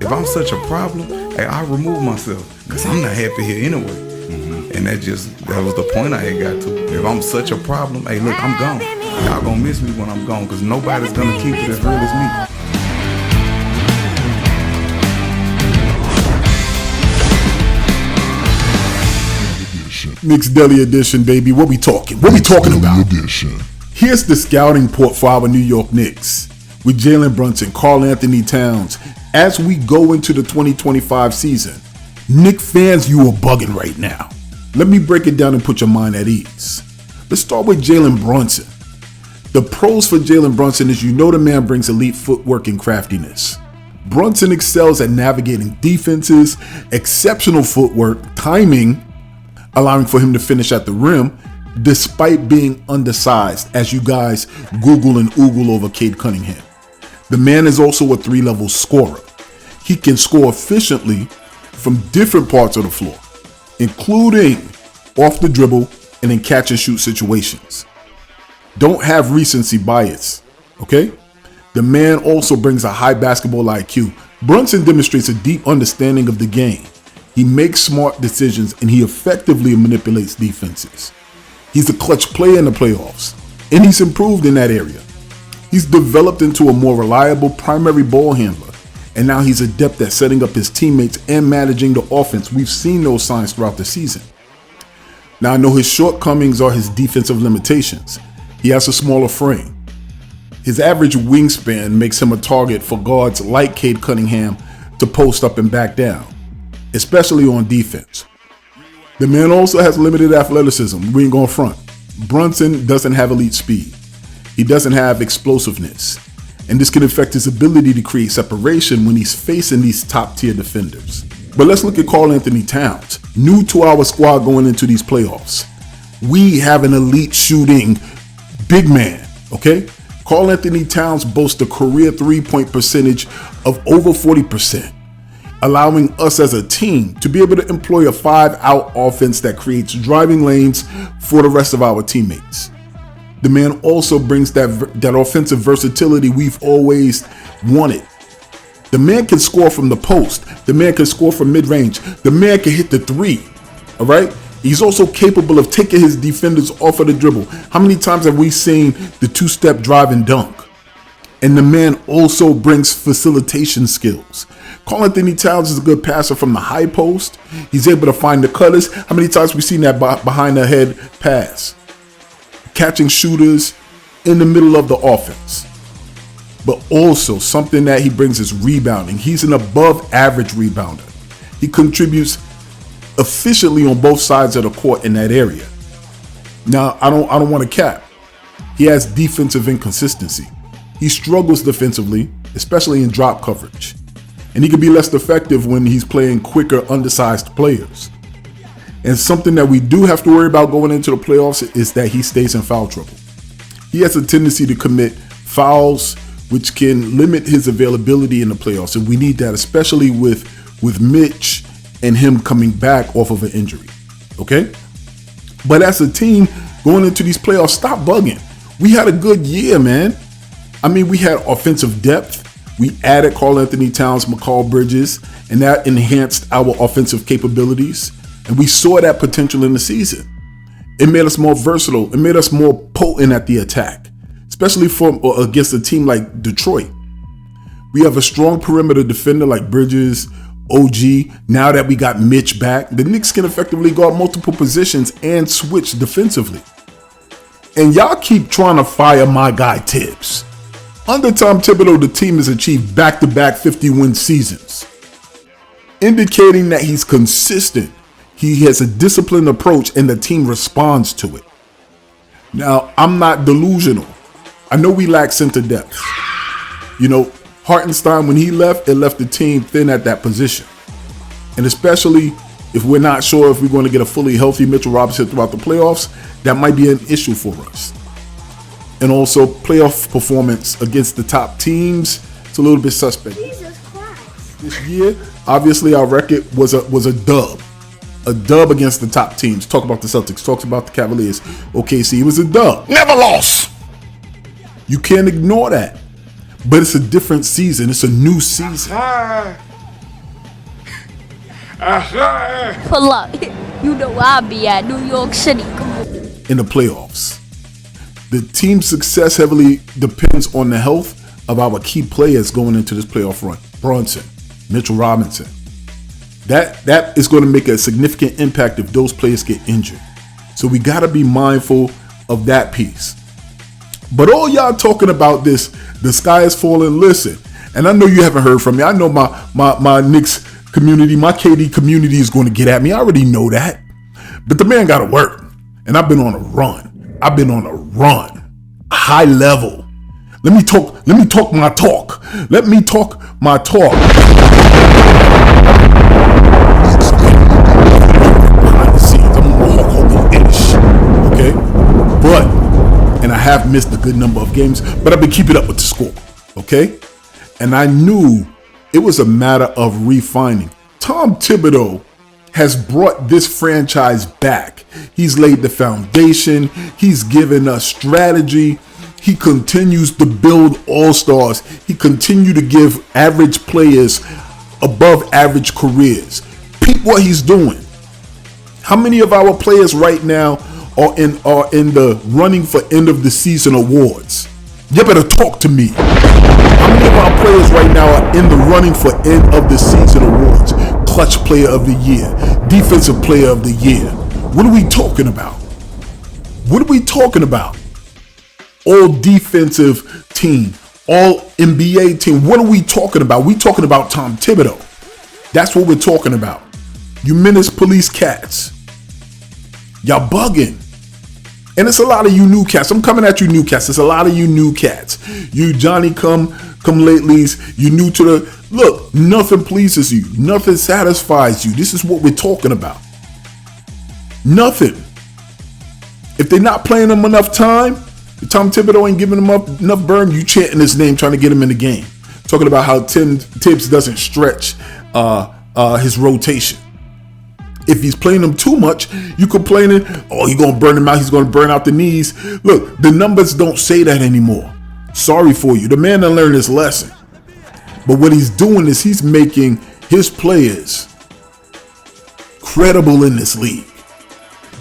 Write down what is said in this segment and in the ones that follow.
If I'm such a problem, hey, I remove myself because I'm not happy here anyway. And that was the point I had got to. If I'm such a problem, hey, look, I'm gone. Y'all gonna miss me when I'm gone because nobody's gonna keep it as real as me. Knicks Deli Edition, baby. What we talking? What we talking about? Here's the scouting report for our New York Knicks with Jalen Brunson, Karl Anthony Towns. As we go into the 2025 season, Knicks fans, you are bugging right now. Let me break it down and put your mind at ease. Let's start with Jalen Brunson. The pros for Jalen Brunson is the man brings elite footwork and craftiness. Brunson excels at navigating defenses, exceptional footwork, timing, allowing for him to finish at the rim, despite being undersized, as you guys Google and oogle over Cade Cunningham. The man is also a 3-level scorer. He can score efficiently from different parts of the floor, including off the dribble and in catch and shoot situations. Don't have recency bias, okay? The man also brings a high basketball IQ. Brunson demonstrates a deep understanding of the game. He makes smart decisions and he effectively manipulates defenses. He's a clutch player in the playoffs, and he's improved in that area. He's developed into a more reliable primary ball handler, and now he's adept at setting up his teammates and managing the offense. We've seen those signs throughout the season. Now, I know his shortcomings are his defensive limitations. He has a smaller frame. His average wingspan makes him a target for guards like Cade Cunningham to post up and back down, especially on defense. The man also has limited athleticism. We ain't going front. Brunson doesn't have elite speed. He doesn't have explosiveness. And this can affect his ability to create separation when he's facing these top-tier defenders. But let's look at Karl Anthony Towns, new to our squad going into these playoffs. We have an elite shooting big man, okay? Karl Anthony Towns boasts a career three-point percentage of over 40%. Allowing us as a team to be able to employ a 5-out offense that creates driving lanes for the rest of our teammates. The man also brings that offensive versatility we've always wanted. The man can score from the post. The man can score from mid-range. The man can hit the three, all right? He's also capable of taking his defenders off of the dribble. How many times have we seen the two-step drive and dunk? And the man also brings facilitation skills. Karl Anthony Towns is a good passer from the high post. He's able to find the cutters. How many times have we seen that behind the head pass? Catching shooters in the middle of the offense. But also something that he brings is rebounding. He's an above average rebounder. He contributes efficiently on both sides of the court in that area. Now, I don't want to cap. He has defensive inconsistency. He struggles defensively, especially in drop coverage. And he can be less effective when he's playing quicker, undersized players. And something that we do have to worry about going into the playoffs is that he stays in foul trouble. He has a tendency to commit fouls, which can limit his availability in the playoffs. And we need that, especially with Mitch and him coming back off of an injury, okay? But as a team going into these playoffs, stop bugging. We had a good year, man. I mean, we had offensive depth. We added Karl Anthony Towns, Mikal Bridges, and that enhanced our offensive capabilities. And we saw that potential in the season. It made us more versatile. It made us more potent at the attack, especially against a team like Detroit. We have a strong perimeter defender like Bridges, OG. Now that we got Mitch back, the Knicks can effectively guard multiple positions and switch defensively. And y'all keep trying to fire my guy Tibbs. Under Tom Thibodeau, the team has achieved back-to-back 50-win seasons, indicating that he's consistent. He has a disciplined approach and the team responds to it. Now, I'm not delusional. I know we lack center depth. Hartenstein, when he left, it left the team thin at that position. And especially if we're not sure if we're going to get a fully healthy Mitchell Robinson throughout the playoffs, that might be an issue for us. And also playoff performance against the top teams, it's a little bit suspect. Jesus Christ. This year, obviously our record was a dub. A dub against the top teams. Talk about the Celtics, talks about the Cavaliers. OKC, it was a dub. Never lost. You can't ignore that. But it's a different season. It's a new season. Pull up. You know where I be at, New York City. Come on. In the playoffs. The team's success heavily depends on the health of our key players going into this playoff run. Brunson, Mitchell Robinson. That is going to make a significant impact if those players get injured. So we got to be mindful of that piece. But all y'all talking about this, the sky is falling, listen. And I know you haven't heard from me. I know my Knicks community, my KD community is going to get at me. I already know that. But the man got to work. And I've been on a run. High level. Let me talk my talk. Let me talk my talk. Behind the scenes, I'm gonna Hogan-ish. Okay? But, and I have missed a good number of games, but I've been keeping up with the score. Okay? And I knew it was a matter of refining. Tom Thibodeau has brought this franchise back. He's laid the foundation. He's given us strategy. He continues to build all-stars. He continues to give average players above average careers. Peep what he's doing. How many of our players right now are in the running for end of the season awards? You better talk to me. How many of our players right now are in the running for end of the season awards? Clutch player of the year, defensive player of the year. What are we talking about? All defensive team, all NBA team. What are we talking about? We talking about Tom Thibodeau. That's what we're talking about. You menace police cats. Y'all bugging. And it's a lot of you new cats. I'm coming at you new cats. It's a lot of you new cats. You Johnny come latelys. You new to the look. Nothing pleases you. Nothing satisfies you. This is what we're talking about. Nothing. If they're not playing him enough time, if Tom Thibodeau ain't giving him enough burn, you chanting his name, trying to get him in the game. Talking about how Tibbs doesn't stretch his rotation. If he's playing him too much, you complaining, oh, he's going to burn him out. He's going to burn out the knees. Look, the numbers don't say that anymore. Sorry for you. The man done learned his lesson. But what he's doing is he's making his players credible in this league.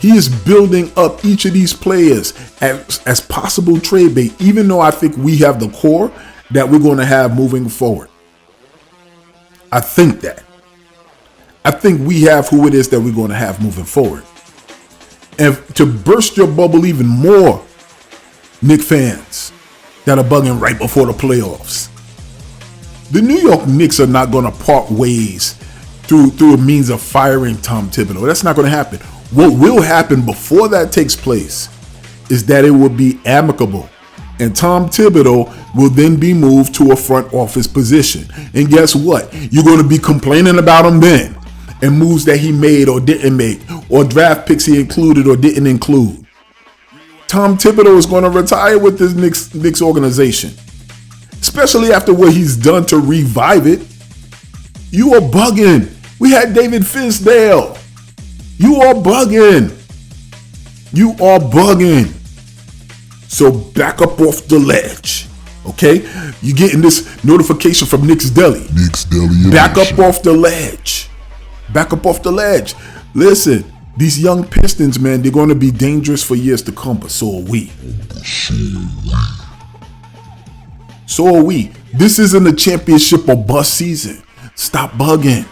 He is building up each of these players as possible trade bait, even though I think we have the core that we're going to have moving forward. I think we have who it is that we're going to have moving forward. And to burst your bubble even more, Knicks fans that are bugging right before the playoffs, the New York Knicks are not going to part ways through a means of firing Tom Thibodeau. That's not going to happen. What will happen before that takes place is that it will be amicable. And Tom Thibodeau will then be moved to a front office position. And guess what? You're going to be complaining about him then. And moves that he made or didn't make, or draft picks he included or didn't include. Tom Thibodeau is going to retire with this Knicks organization, especially after what he's done to revive it. You are bugging. We had David Fizdale. You are bugging. So back up off the ledge, okay? You're getting this notification from Knicks Deli. Back up off the ledge. Listen, these young Pistons, man, they're going to be dangerous for years to come, but so are we. This isn't a championship or bust season. Stop bugging.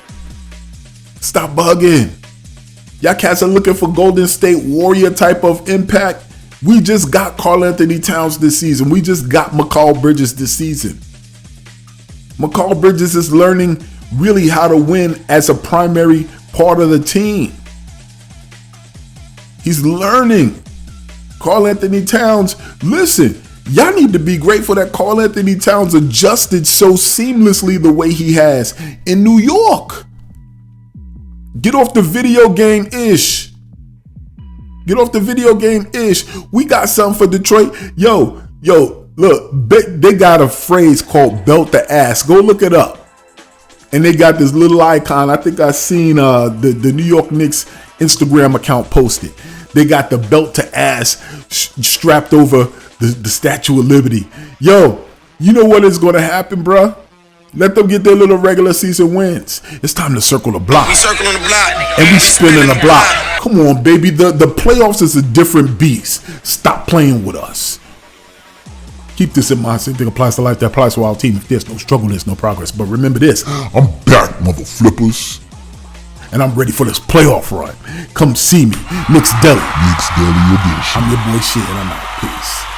Y'all cats are looking for Golden State Warrior type of impact. We just got Karl Anthony Towns this season. We just got Mikal Bridges this season. Mikal Bridges is learning really how to win as a primary part of the team. He's learning. Karl Anthony Towns, listen, y'all need to be grateful that Karl Anthony Towns adjusted so seamlessly the way he has in New York. Get off the video game ish. We got something for Detroit. Yo, look, they got a phrase called belt the ass. Go look it up. And they got this little icon. I think I seen the New York Knicks Instagram account posted. They got the belt to ass strapped over the Statue of Liberty. Yo, you know what is going to happen, bruh? Let them get their little regular season wins. It's time to circle the block. We circling the block. And we spinning the block. Come on, baby. The playoffs is a different beast. Stop playing with us. Keep this in mind. Same thing applies to life. That applies to our team. If there's no struggle, there's no progress. But remember this. I'm back, mother flippers. And I'm ready for this playoff run. Come see me. Knicks Deli. Knicks Deli Edition. I'm your boy Shit, and I'm out. Peace.